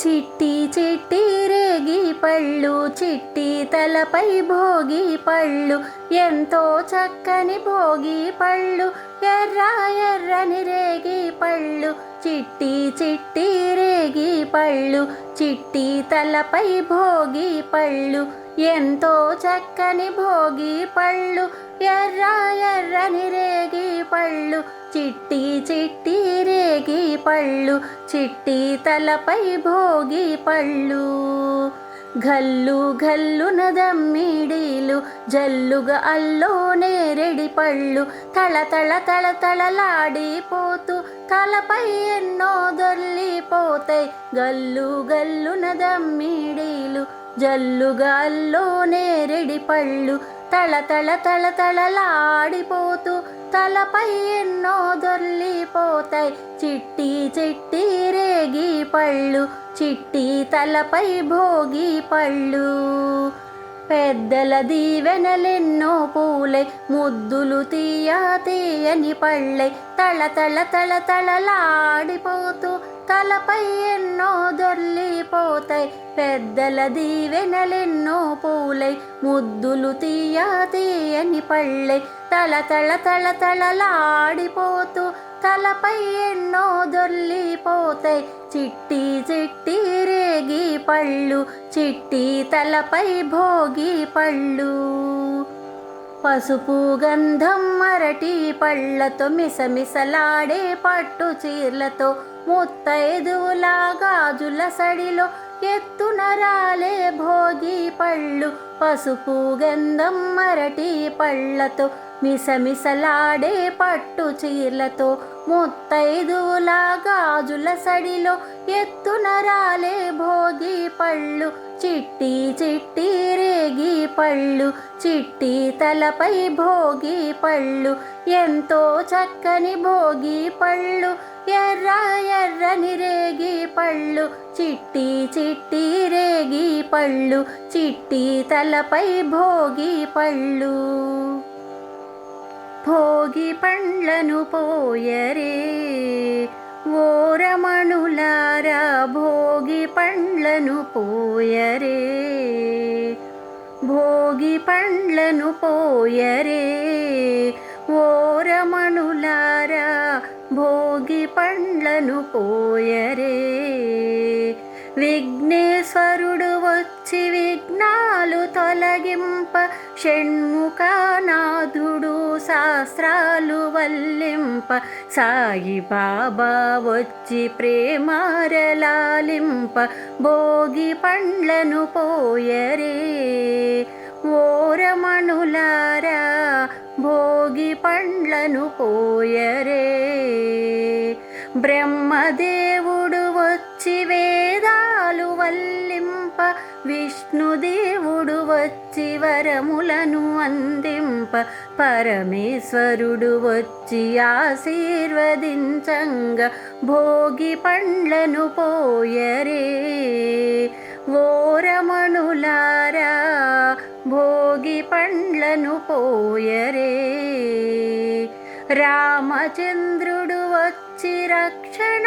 చిట్టి చిట్టి రేగి పళ్ళు, చిట్టి తలపై భోగి పళ్ళు, ఎంతో చక్కని భోగి పళ్ళు, ఎర్ర ఎర్రని రేగి పళ్ళు. చిట్టి చిట్టి రేగి పళ్ళు, చిట్టి తలపై భోగి పళ్ళు, ఎంతో చక్కని భోగి పళ్ళు, ఎర్ర ఎర్రని రేగి పళ్ళు. చిట్టి చిట్టి రేగి పళ్ళు, చిట్టి తలపై భోగి పళ్ళు. గల్లు గల్లున దమ్మిడీలు, జల్లుగా అల్లో నేరేడి పళ్ళు, తళ తళ తళ తళలాడిపోతూ తలపై ఎన్నో దొర్లిపోతాయి. గల్లు గల్లున దమ్మిడీలు, జల్లుగా అల్లో నేరేడి పళ్ళు, తళ తళ తళ తళలాడిపోతూ తలపై ఎన్నో దొర్లిపోతాయి. చిట్టి చిట్టి రేగి పళ్ళు, చిట్టి తలపై భోగి పళ్ళు. పెద్దల దీవెనలెన్నో పూలై, ముద్దులు తీయ తీయని పళ్ళై, తళ తళ తళ తళలాడిపోతూ తలపై ఎన్నో దొర్లిపోతాయి. పెద్దల దీవెనలెన్నో పూలై, ముద్దులు తీయ తీయని పళ్ళై, తళ తళ తళ తళలాడిపోతూ తలపై ఎన్నో దొర్లిపోతాయి. చిట్టి చిట్టి రేగి పళ్ళు, చిట్టి తలపై భోగి పళ్ళు. పసుపు గంధం అరటి పళ్ళతో, మిసమిసలాడే పట్టు చీరలతో, ముత్తైదువులా గాజుల సడిలో ఎత్తున రాలే భోగి పళ్ళు. పసుపు గంధం అరటి పళ్ళతో, మిసమిసలాడే పట్టు చీరలతో, ముత్తైదువులా గాజుల సడిలో ఎత్తున రాలే భోగి పళ్ళు. చిట్టి చిట్టి రేగి పళ్ళు, చిట్టి తలపై భోగి పళ్ళు, ఎంతో చక్కని భోగి పళ్ళు, ఎర్ర ఎర్రని రేగి పళ్ళు. చిట్టి చిట్టి రేగి పళ్ళు, చిట్టి తలపై భోగి పళ్ళు. భోగి పండ్లను పోయరే ఓ రమణులారా, భోగి పండ్లను పోయరే, భోగి పండ్లను పోయరే ఓ రమణులారా, భోగి పండ్లను పోయరే. విఘ్నేశ్వరుడు వచ్చి విఘ్నాలు తొలగింప, షణ్ముఖనాథుడు శాస్త్రాలు వల్లింప, సాయి బాబా వచ్చి ప్రేమారలాలింప, భోగి పండ్లను పోయరే ఓ రమణులారా, భోగి పండ్లను పోయరే. బ్రహ్మదేవుడు వచ్చి వేదాలు వల్లింప, విష్ణుదేవుడు వచ్చి వరములను అందింప, పరమేశ్వరుడు వచ్చి ఆశీర్వదించంగ, భోగి పండ్లను పోయరే ఓ రమణులారా, భోగి పండ్లను పోయరే. రామచంద్రుడు వచ్చి రక్షణ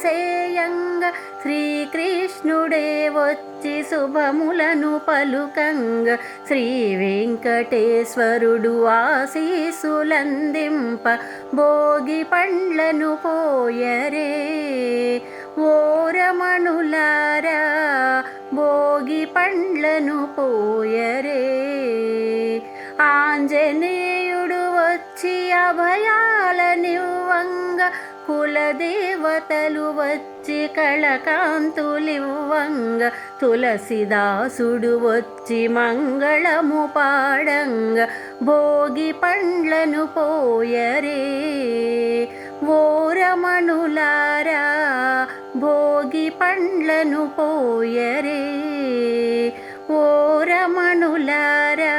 సేయంగ, శ్రీకృష్ణుడే వచ్చి శుభములను పలుకంగ, శ్రీ వెంకటేశ్వరుడు ఆశీసులందింప, భోగి పండ్లను పోయరే ఓ రమణులారా, భోగి పండ్లను పోయరే. ఆంజనేయుడు వచ్చి అభయాలనివ్వంగ, కులదేవతలు వచ్చి కళకాంతులివ్వంగ, తులసిదాసుడు వచ్చి మంగళము పాడంగ, భోగి పండ్లను పోయరే ఓ రమణులారా, భోగి పండ్లను పోయరే ఓ రమణులారా,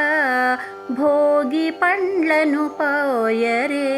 భోగి పండ్లను పోయరే.